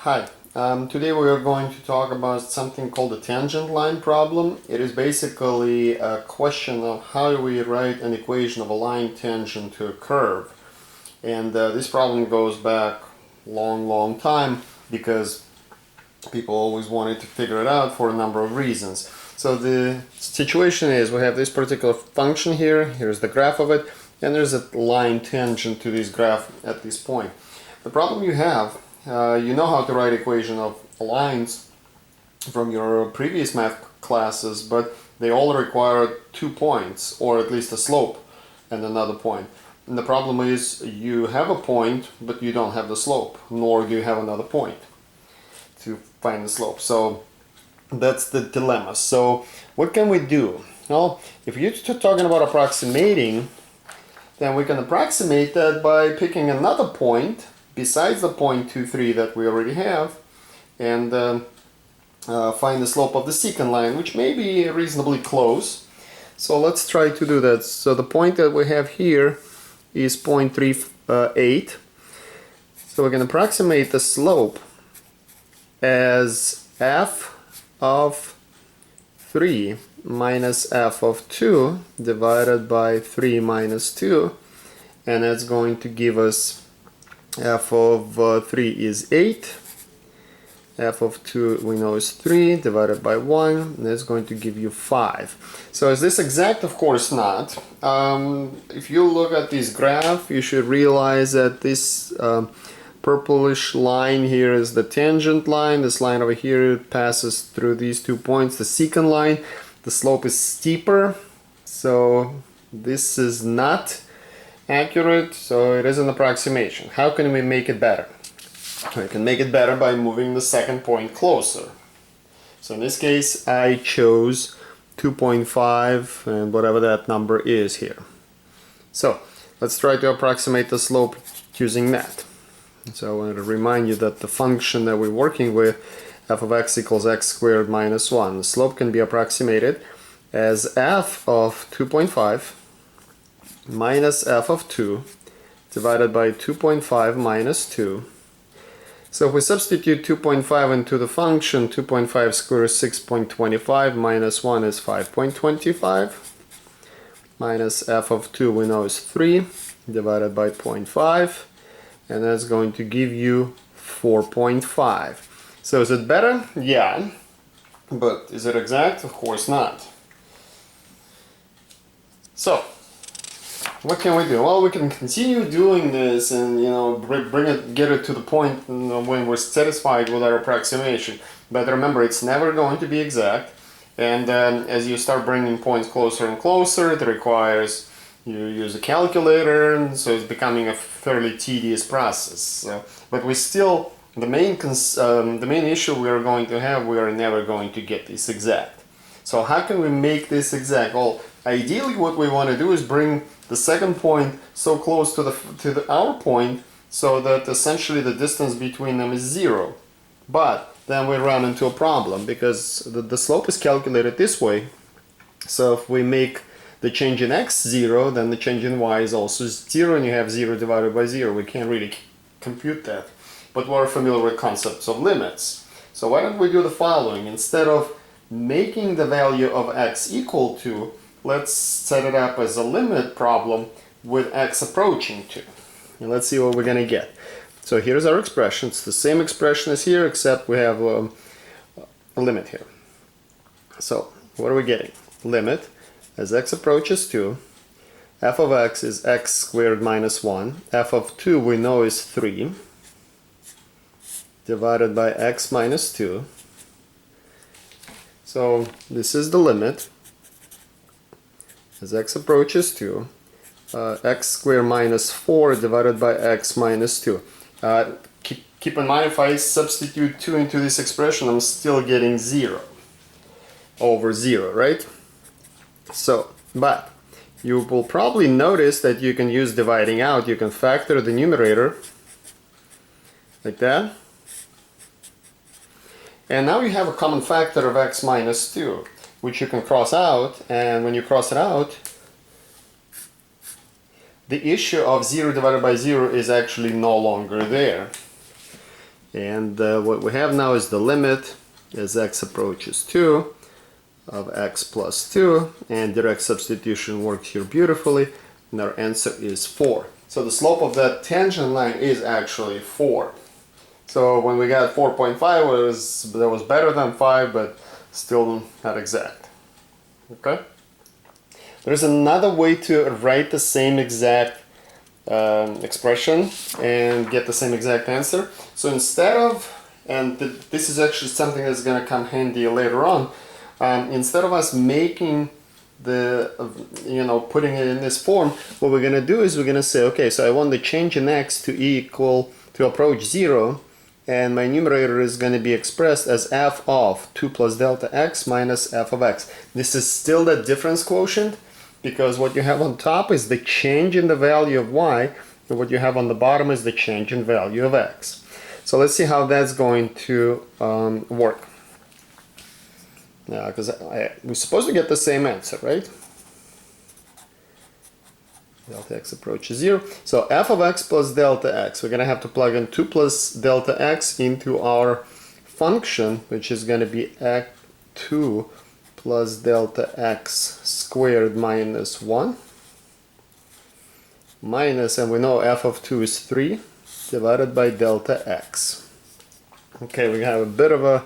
Hi, today we are going to talk about something called the tangent line problem. It is basically a question of how we write an equation of a line tangent to a curve. And this problem goes back long time because people always wanted to figure it out for a number of reasons. So the situation is we have this particular function here, here's the graph of it, and there's a line tangent to this graph at this point. The problem you have, you know how to write equation of lines from your previous math classes, but they all require 2 points, or at least a slope and another point. And the problem is you have a point, but you don't have the slope, nor do you have another point to find the slope. So that's the dilemma. So what can we do? Well, if you're talking about approximating, then we can approximate that by picking another point besides the point 2, 3 that we already have, and find the slope of the secant line, which may be reasonably close. So let's try to do that. So the point that we have here is 0.38. So we can approximate the slope as f of 3 minus f of 2 divided by 3 minus 2, and that's going to give us f of 3 is 8, f of 2 we know is 3 divided by 1, and that's going to give you 5. So is this exact? Of course not. If you look at this graph, you should realize that this purplish line here is the tangent line. This line over here passes through these 2 points, the secant line. The slope is steeper, so this is not accurate, so it is an approximation. How can we make it better? We can make it better by moving the second point closer. So in this case I chose 2.5 and whatever that number is here. So let's try to approximate the slope using that. So I want to remind you that the function that we're working with, f of x equals x squared minus 1, the slope can be approximated as f of 2.5 minus f of 2 divided by 2.5 minus 2. So if we substitute 2.5 into the function, 2.5 squared is 6.25, minus 1 is 5.25, minus f of 2 we know is 3 divided by 0.5, and that's going to give you 4.5. So is it better? Yeah. But is it exact? Of course not. So what can we do? Well, we can continue doing this and, you know, get it to the point, you know, when we're satisfied with our approximation. But remember, it's never going to be exact. And as you start bringing points closer and closer, it requires you use a calculator, and so it's becoming a fairly tedious process. So, but we still, the main issue we are going to have, we are never going to get this exact. So how can we make this exact? Well, ideally what we want to do is bring the second point so close to our point so that essentially the distance between them is 0. But then we run into a problem because the slope is calculated this way. So if we make the change in x 0, then the change in y is also 0, and you have 0 divided by 0. We can't really compute that. But we're familiar with concepts of limits. So why don't we do the following? Instead of making the value of x equal to, let's set it up as a limit problem with x approaching 2. And let's see what we're going to get. So here's our expression. It's the same expression as here, except we have a limit here. So what are we getting? Limit as x approaches 2. F of x is x squared minus 1. F of 2 we know is 3 divided by x minus 2. So this is the limit as x approaches 2, x squared minus 4 divided by x minus 2. Keep in mind, if I substitute 2 into this expression, I'm still getting 0 over 0, right? So, but you will probably notice that you can use dividing out. You can factor the numerator like that. And now you have a common factor of x minus 2, which you can cross out, and when you cross it out, the issue of 0 divided by 0 is actually no longer there. And what we have now is the limit as x approaches 2 of x plus 2, and direct substitution works here beautifully, and our answer is 4. So the slope of that tangent line is actually 4. So when we got 4.5, that was better than 5, but still not exact. Okay? There's another way to write the same exact expression and get the same exact answer. So instead of, and this is actually something that's going to come handy later on, instead of us making the, putting it in this form, what we're going to do is we're going to say, okay, so I want the change in x to approach 0, and my numerator is going to be expressed as f of 2 plus delta x minus f of x. This is still the difference quotient, because what you have on top is the change in the value of y, and what you have on the bottom is the change in value of x. So let's see how that's going to work. Now, because we're supposed to get the same answer, right? Delta x approaches 0. So f of x plus delta x, we're going to have to plug in 2 plus delta x into our function, which is going to be x2 plus delta x squared minus 1 minus, and we know f of 2 is 3 divided by delta x. Okay, we have a bit of a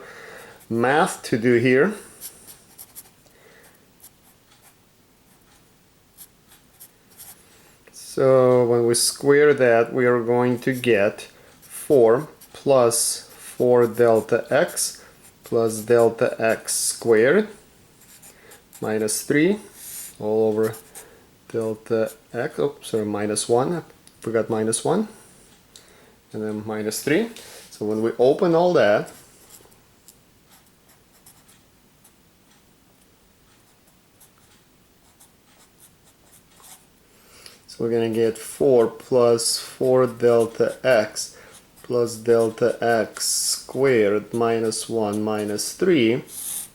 math to do here. So when we square that, we are going to get 4 plus 4 delta x plus delta x squared minus 3 all over delta x, minus 1, I forgot minus 1, and then minus 3. So when we open all that, so we're going to get 4 plus 4 delta x plus delta x squared minus 1 minus 3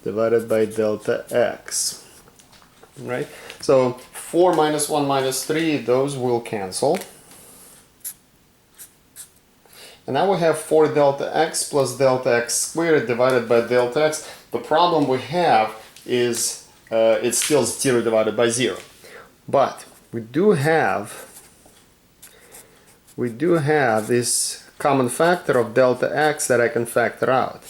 divided by delta x, right? So 4 minus 1 minus 3, those will cancel. And now we have 4 delta x plus delta x squared divided by delta x. The problem we have is it's still 0 divided by 0. But we do have this common factor of delta x that I can factor out.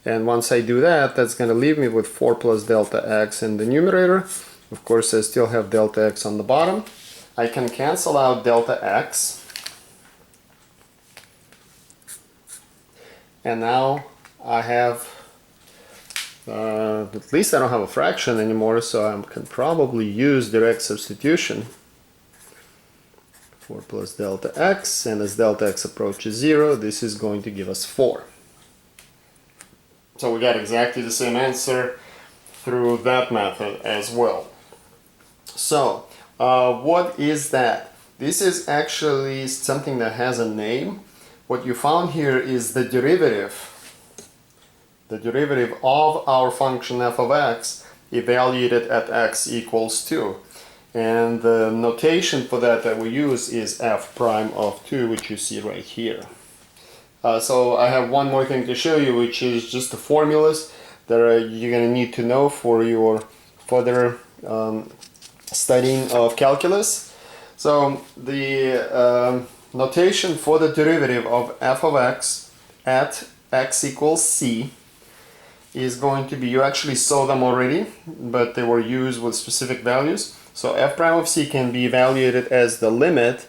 And once I do that, that's going to leave me with 4 plus delta x in the numerator. Of course, I still have delta x on the bottom. I can cancel out delta x. And now I have, at least I don't have a fraction anymore, so I can probably use direct substitution. 4 plus delta x, and as delta x approaches 0, this is going to give us 4. So we got exactly the same answer through that method as well. So what is that? This is actually something that has a name. What you found here is the derivative of our function f of x evaluated at x equals 2. And the notation for that we use is f prime of 2, which you see right here. So I have one more thing to show you, which is just the formulas that you're going to need to know for your further studying of calculus. So the notation for the derivative of f of x at x equals c is going to be, you actually saw them already, but they were used with specific values. So f prime of c can be evaluated as the limit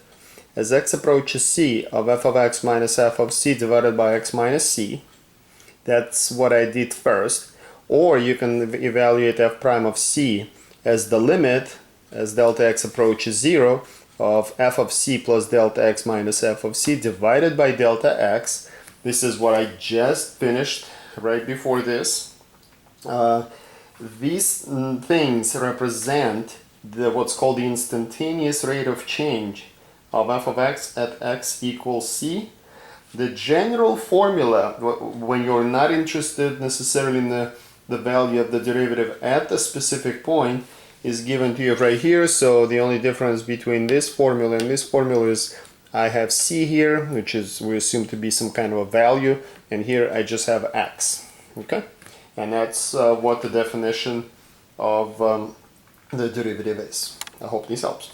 as x approaches c of f of x minus f of c divided by x minus c. That's what I did first. Or you can evaluate f prime of c as the limit as delta x approaches 0 of f of c plus delta x minus f of c divided by delta x. This is what I just finished right before this. These things represent what's called the instantaneous rate of change of f of x at x equals c. The general formula, when you're not interested necessarily in the value of the derivative at the specific point, is given to you right here. So the only difference between this formula and this formula is I have c here, which is we assume to be some kind of a value, and here I just have x. Okay, and that's what the definition of the derivative is. I hope this helps.